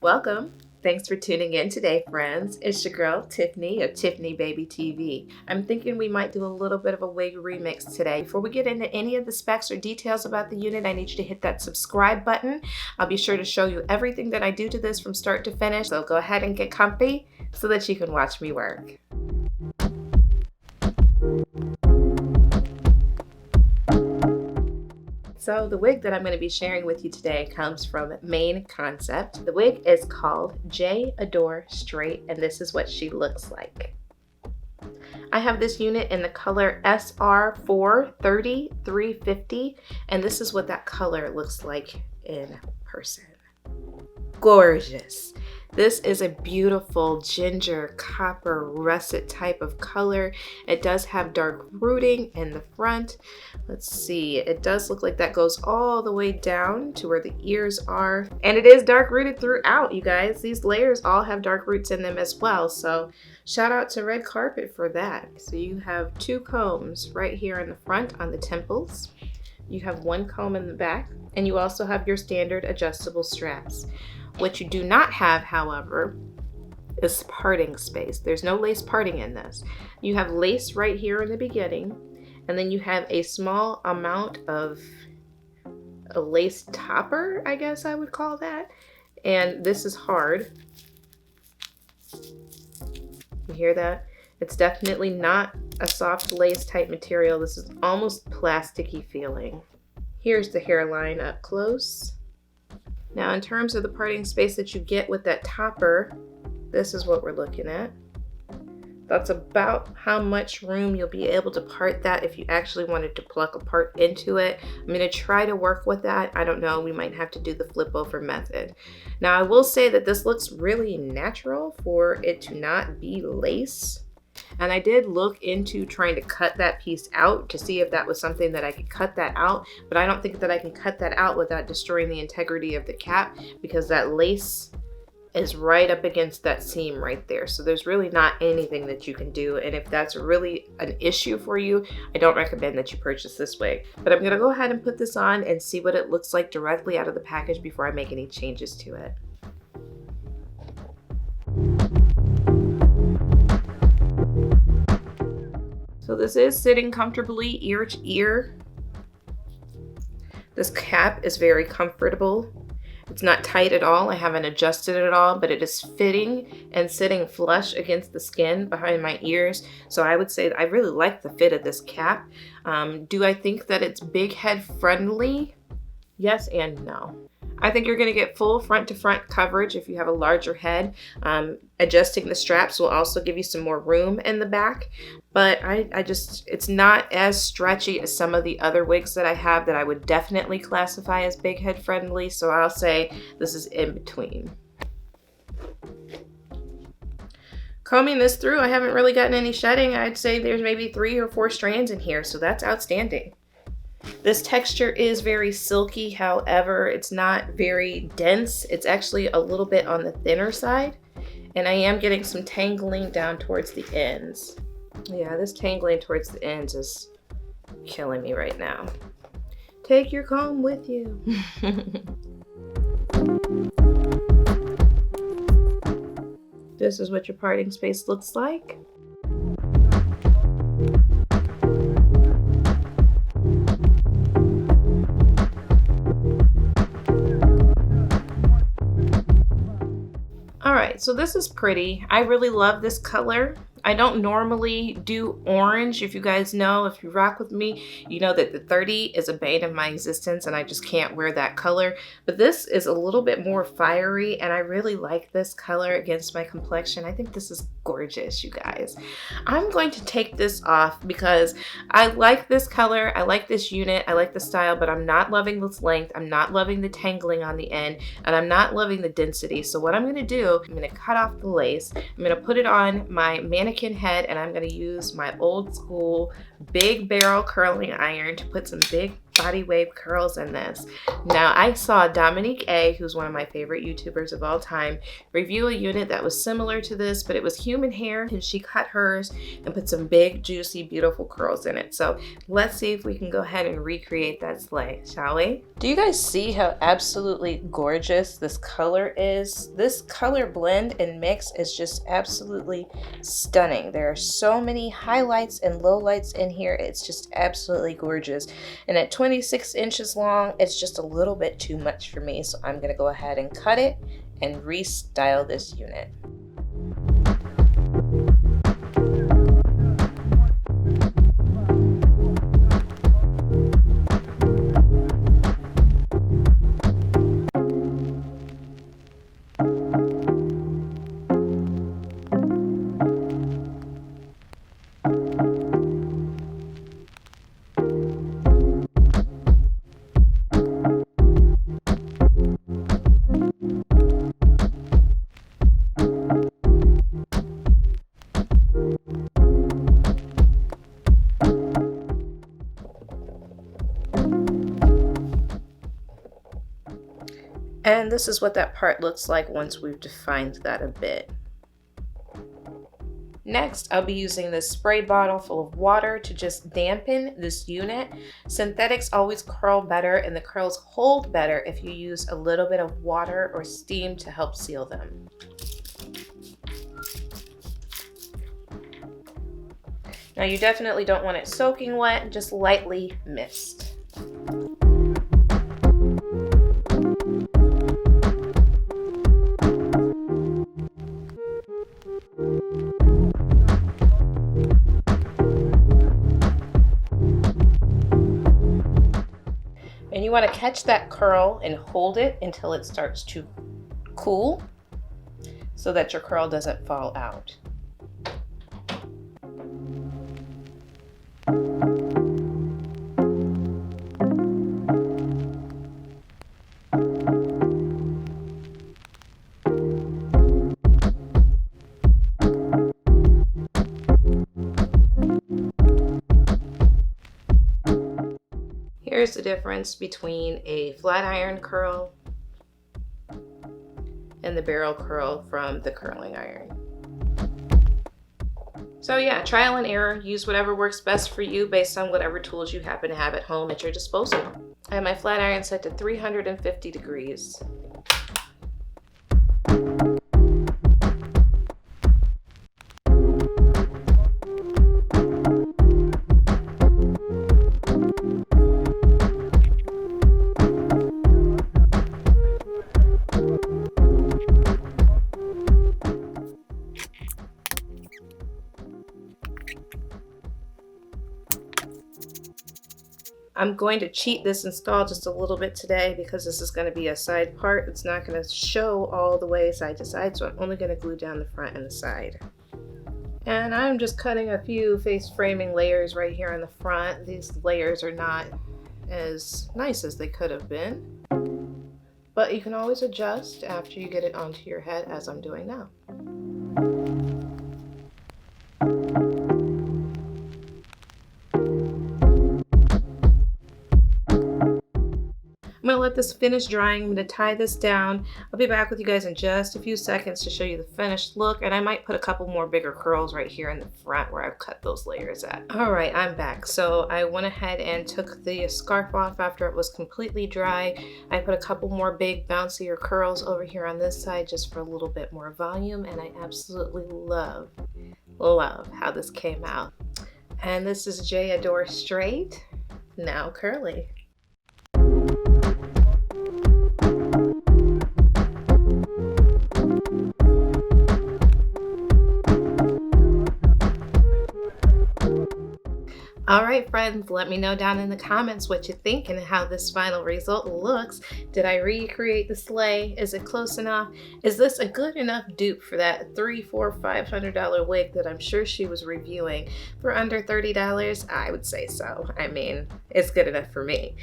Welcome. Thanks for tuning in today, friends. It's your girl, Tiffany of Tiffany Baby TV. I'm thinking we might do a little bit of a wig remix today. Before we get into any of the specs or details about the unit, I need you to hit that subscribe button. I'll be sure to show you everything that I do to this from start to finish. So go ahead and get comfy so that you can watch me work. So the wig that I'm going to be sharing with you today comes from Main Concept. The wig is called J Adore Straight, and this is what she looks like. I have this unit in the color SR430 350, and this is what that color looks like in person. Gorgeous. This is a beautiful ginger copper russet type of color. It does have dark rooting in the front. Let's see, it does look like that goes all the way down to where the ears are. And it is dark rooted throughout, you guys. These layers all have dark roots in them as well. So shout out to Red Carpet for that. So you have two combs right here in the front on the temples. You have one comb in the back, and you also have your standard adjustable straps. What you do not have, however, is parting space. There's no lace parting in this. You have lace right here in the beginning, and then you have a small amount of a lace topper, I guess I would call that. And this is hard. You hear that? It's definitely not a soft lace type material. This is almost plasticky feeling. Here's the hairline up close. Now in terms of the parting space that you get with that topper, this is what we're looking at. That's about how much room you'll be able to part that if you actually wanted to pluck a part into it. I'm going to try to work with that. I don't know, we might have to do the flip over method. Now I will say that this looks really natural for it to not be lace. And I did look into trying to cut that piece out to see if that was something that I could cut that out, but I don't think that I can cut that out without destroying the integrity of the cap, because that lace is right up against that seam right there. So there's really not anything that you can do. And if that's really an issue for you, I don't recommend that you purchase this wig. But I'm gonna go ahead and put this on and see what it looks like directly out of the package before I make any changes to it. So this is sitting comfortably ear to ear. This cap is very comfortable. It's not tight at all. I haven't adjusted it at all, but it is fitting and sitting flush against the skin behind my ears. So I would say that I really like the fit of this cap. Do I think that it's big head friendly? Yes and no. I think you're going to get full front to front coverage if you have a larger head. Adjusting the straps will also give you some more room in the back, but it's not as stretchy as some of the other wigs that I have that I would definitely classify as big head friendly. So I'll say this is in between. Combing this through, I haven't really gotten any shedding. I'd say there's maybe 3 or 4 strands in here, so that's outstanding. This texture is very silky, however, it's not very dense. It's actually a little bit on the thinner side, and I am getting some tangling down towards the ends. Yeah, this tangling towards the ends is killing me right now. Take your comb with you. This is what your parting space looks like. Alright, so this is pretty. I really love this color. I don't normally do orange. If you guys know, if you rock with me, you know that the 30 is a bane of my existence and I just can't wear that color. But this is a little bit more fiery and I really like this color against my complexion. I think this is gorgeous, you guys. I'm going to take this off because I like this color, I like this unit, I like the style, but I'm not loving this length, I'm not loving the tangling on the end, and I'm not loving the density. So what I'm gonna do, I'm gonna cut off the lace, I'm gonna put it on my mannequin head, and I'm gonna use my old school big barrel curling iron to put some big body wave curls in this. Now, I saw Dominique A, who's one of my favorite YouTubers of all time, review a unit that was similar to this, but it was human hair, and she cut hers and put some big, juicy, beautiful curls in it. So let's see if we can go ahead and recreate that slay, shall we? Do you guys see how absolutely gorgeous this color is? This color blend and mix is just absolutely stunning. There are so many highlights and lowlights in here. It's just absolutely gorgeous. And at 26 inches long, it's just a little bit too much for me. So I'm gonna go ahead and cut it and restyle this unit. And this is what that part looks like once we've defined that a bit. Next, I'll be using this spray bottle full of water to just dampen this unit. Synthetics always curl better and the curls hold better if you use a little bit of water or steam to help seal them. Now you definitely don't want it soaking wet, just lightly mist. And you want to catch that curl and hold it until it starts to cool so that your curl doesn't fall out. Here's the difference between a flat iron curl and the barrel curl from the curling iron. So yeah, trial and error. Use whatever works best for you based on whatever tools you happen to have at home at your disposal. I have my flat iron set to 350 degrees. I'm going to cheat this install just a little bit today because this is going to be a side part. It's not going to show all the way side to side, so I'm only going to glue down the front and the side. And I'm just cutting a few face framing layers right here on the front. These layers are not as nice as they could have been, but you can always adjust after you get it onto your head, as I'm doing now. I'm going to let this finish drying. I'm going to tie this down. I'll be back with you guys in just a few seconds to show you the finished look, and I might put a couple more bigger curls right here in the front where I've cut those layers at. All right, I'm back. So I went ahead and took the scarf off after it was completely dry. I put a couple more big bouncier curls over here on this side just for a little bit more volume, and I absolutely love how this came out. And this is J Adore Straight, now curly. All right, friends, let me know down in the comments what you think and how this final result looks. Did I recreate the slay? Is it close enough? Is this a good enough dupe for that $300, $400, $500 wig that I'm sure she was reviewing for under $30? I would say so. I mean, it's good enough for me.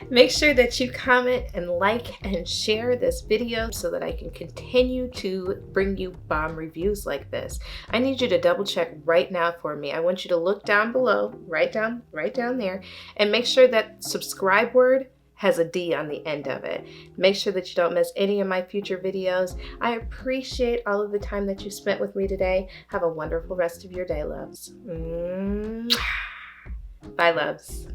Make sure that you comment and like and share this video so that I can continue to bring you bomb reviews like this. I need you to double check right now for me. I want you to look down below, right down there. And make sure that subscribe word has a D on the end of it. Make sure that you don't miss any of my future videos. I appreciate all of the time that you spent with me today. Have a wonderful rest of your day, loves. Bye, loves.